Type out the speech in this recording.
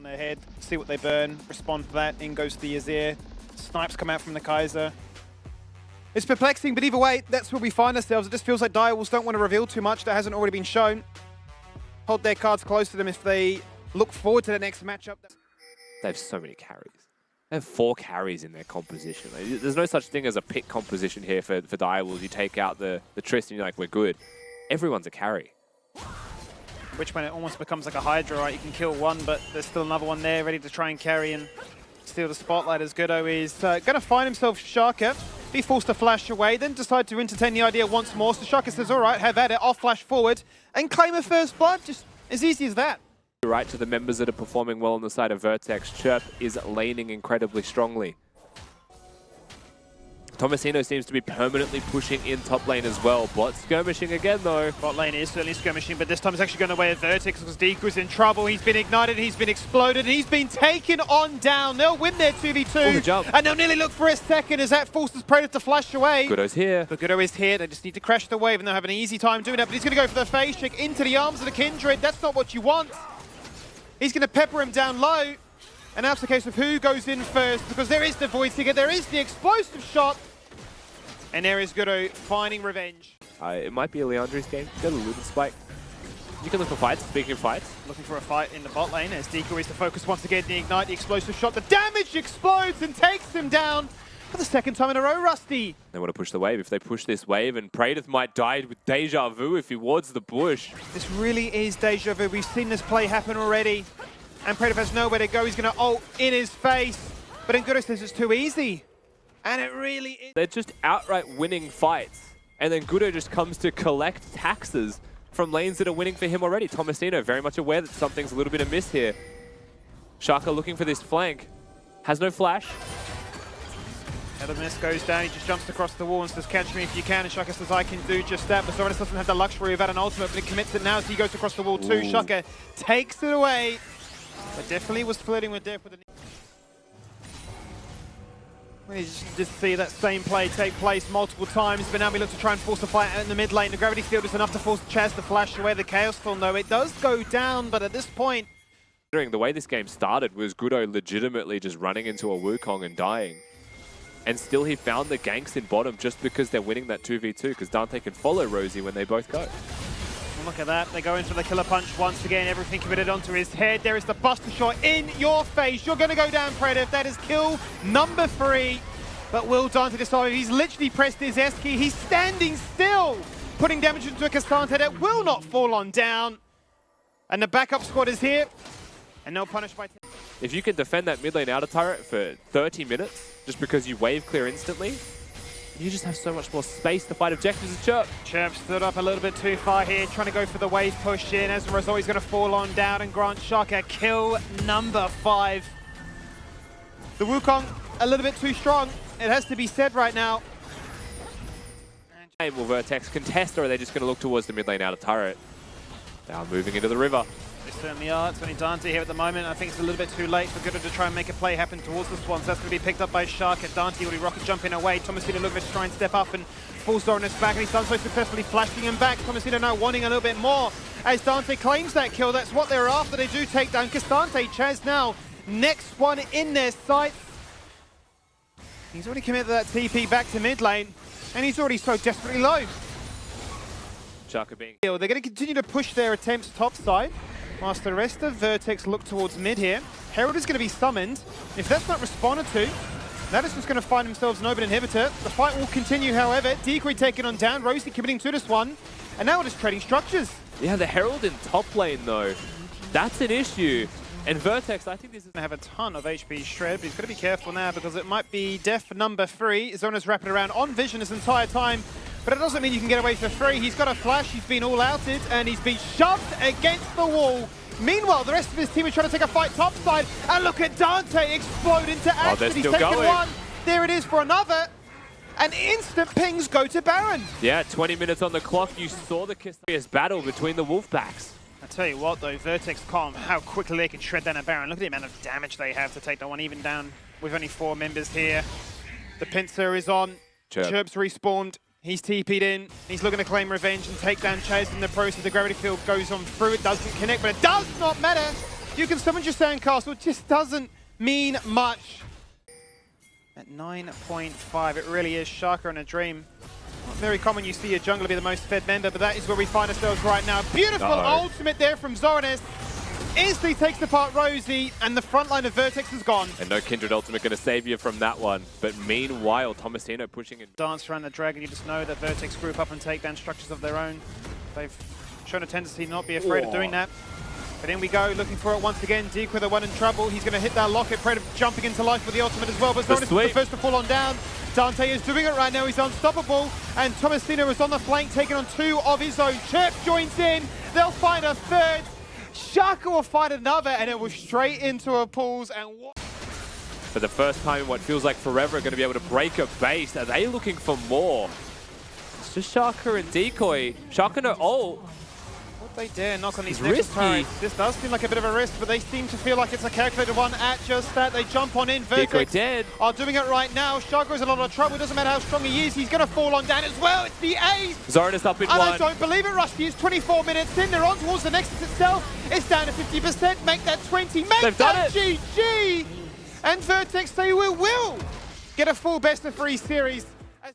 on their head, see what they burn, respond to that, in goes the Azir. Snipes come out from the Kaiser. It's perplexing, but either way, that's where we find ourselves. It just feels like Direwolves don't want to reveal too much that hasn't already been shown. Hold their cards close to them if they look forward to the next matchup. They have so many carries. They have 4 carries in their composition. There's no such thing as a pick composition here for Direwolves. You take out the Trist and you're like, we're good. Everyone's a carry. Which when it almost becomes like a Hydra, right? You can kill one, but there's still another one there ready to try and carry and steal the spotlight as Goodo is going to find himself Shaka, be forced to flash away, then decide to entertain the idea once more. So Shaka says, all right, have at it, I'll flash forward and claim a first blood. Just as easy as that. Right to the members that are performing well on the side of Vertex. Chirp is laning incredibly strongly. Tomasino seems to be permanently pushing in top lane as well. Bot skirmishing again though. Bot lane is certainly skirmishing, but this time it's actually going away at Vertex because Decoy's in trouble. He's been ignited, he's been exploded, and he's been taken on down. They'll win their 2v2. The jump. And they'll nearly look for a second as that forces Praedyth to flash away. Goodo's here. But Goodo is here. They just need to crash the wave and they'll have an easy time doing that. But he's going to go for the phase check into the arms of the Kindred. That's not what you want. He's going to pepper him down low. And now it's the case of who goes in first, because there is the Void Seeker, there is the explosive shot. And there is Goodo finding revenge. It might be a Leandri's game. Got a Luden Spike. You can look for fights. Speaking of fights. Looking for a fight in the bot lane as Decoy is to focus once again. The ignite, the explosive shot. The damage explodes and takes him down for the second time in a row, Rusty. They want to push the wave. If they push this wave, and Praedyth might die with deja vu if he wards the bush. This really is deja vu. We've seen this play happen already. And Praedyth has nowhere to go. He's going to ult in his face. But then Goodo says it's too easy. And it really is. They're just outright winning fights. And then Goodo just comes to collect taxes from lanes that are winning for him already. Tomasino very much aware that something's a little bit amiss here. Shaka looking for this flank. Has no flash. Miss goes down, he just jumps across the wall and says, catch me if you can, and Shaka says, I can do just that, but Zorenous doesn't have the luxury of that an ultimate, but he commits it now as he goes across the wall too. Ooh. Shaka takes it away, but definitely was flirting with death with the... You just see that same play take place multiple times, but now we look to try and force a fight out in the mid lane. The gravity field is enough to force Chazz to flash away the Chaos Storm, though. It does go down, but at this point... The way this game started was Goodo legitimately just running into a Wukong and dying. And still he found the ganks in bottom just because they're winning that 2v2, because Danteh can follow Rosie when they both go. Well, look at that, they go in for the killer punch once again, everything committed onto his head. There is the buster shot in your face. You're going to go down, Praedyth. That is kill number 3. But will Danteh decide? He's literally pressed his S key. He's standing still, putting damage into a Kastante that will not fall on down. And the backup squad is here, and they'll punish by 10. If you can defend that mid lane outer turret for 30 minutes, just because you wave clear instantly, you just have so much more space to fight objectives as Chirp. Chirp stood up a little bit too far here, trying to go for the wave push in. As a result, he's going to fall on down and grant Shaka kill number 5. The Wukong, a little bit too strong. It has to be said right now. Will Vertex contest, or are they just going to look towards the mid lane outer turret? Now moving into the river. They certainly are. It's only Danteh here at the moment. I think it's a little bit too late for Goodo to try and make a play happen towards the Swans. That's going to be picked up by Shark. Danteh will be rocket jumping away. Tomasino looking to try and step up and pull Zorenous back, and he's done so successfully, flashing him back. Tomasino now wanting a little bit more as Danteh claims that kill. That's what they're after. They do take down Kastante. Chazz now, next one in their sights. He's already committed that TP back to mid lane, and he's already so desperately low. Shaka being... They're going to continue to push their attempts topside, whilst the rest of Vertex look towards mid here. Herald is going to be summoned. If that's not responded to, that is just going to find themselves an open inhibitor. The fight will continue, however. Decoy taken on down, Rosie committing to this one, and now we're just trading structures. Yeah, the Herald in top lane though, that's an issue. And Vertex, I think this is going to have a ton of HP shred, but he's got to be careful now because it might be death number 3. Zona's wrapping around on vision this entire time, but it doesn't mean you can get away for free. He's got a flash, he's been all outed, and he's been shoved against the wall. Meanwhile, the rest of his team is trying to take a fight topside, and look at Danteh explode into action. He's taken one. There it is for another. And instant pings go to Baron. Yeah, 20 minutes on the clock. You saw the Kiss battle between the Wolfpacks. I tell you what though, Vertex calm, how quickly they can shred down a Baron. Look at the amount of damage they have to take that one, even down with only 4 members here. The pincer is on, Chirp's respawned, he's TP'd in, he's looking to claim revenge and take down Chazz in the process. The gravity field goes on through, it doesn't connect, but it does not matter You can summon your sandcastle, it just doesn't mean much. At 9.5, it really is Shaka in a dream. Not very common you see a jungler be the most fed member, but that is where we find ourselves right now. Beautiful ultimate there from Zorenous. Instantly takes apart Rosie, and the front line of Vertex is gone. And no Kindred ultimate going to save you from that one. But meanwhile, Tomasino pushing in. Dance around the dragon, you just know that Vertex group up and take down structures of their own. They've shown a tendency to not be afraid of doing that. But in we go, looking for it once again. Decoy, the one in trouble. He's going to hit that locket. Praedyth jumping into life with the ultimate as well. But Zorenous is the first to fall on down. Danteh is doing it right now. He's unstoppable. And Tomasino is on the flank, taking on 2 of his own. Chirp joins in. They'll find a third. Shaka will find another, and it was straight into a pools. And for the first time in what feels like forever, going to be able to break a base. Are they looking for more? It's just Shaka and Decoy. Shaka no ult. Would they dare knock on these next turrets? This does seem like a bit of a risk, but they seem to feel like it's a calculated one at just that. They jump on in. Vertex Decoy dead. Are doing it right now. Shaka is in a lot of trouble. It doesn't matter how strong he is. He's going to fall on down as well. It's the ace. Zorenous up in and one. I don't believe it, Rusty. It's 24 minutes in. They're on towards the Nexus itself. It's down to 50%. Make that 20. Make They've that done it. GG. And Vertex say we will get a full best of 3 series.